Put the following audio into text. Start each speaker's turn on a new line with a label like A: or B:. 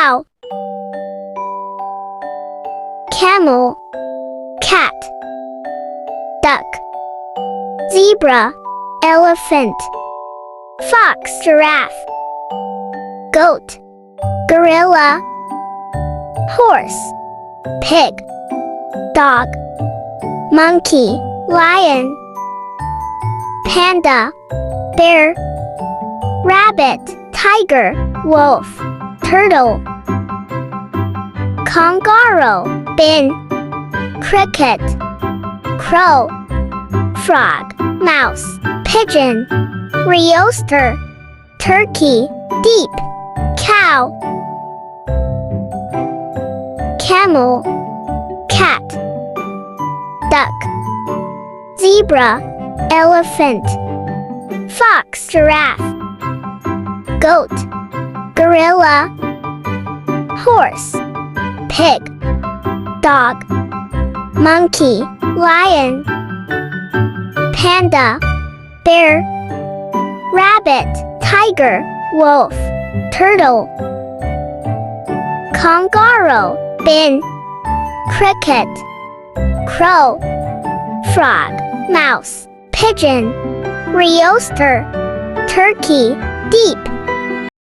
A: cow, camel, cat, duck, zebra, elephant, fox, giraffe, goat, gorilla, horse, pig, dog, monkey, lion, panda, bear, rabbit, tiger, wolf, turtle, kangaroo, bin, cricket, crow, frog, mouse, pigeon, rooster, turkey, deep, cow, camel, cat, duck, zebra, elephant, fox, giraffe, goat, gorilla, horse, pig, dog, monkey, lion, panda, bear, rabbit, tiger, wolf, turtle, kangaroo, bin, cricket, crow, frog, mouse, pigeon, rooster, turkey, deep,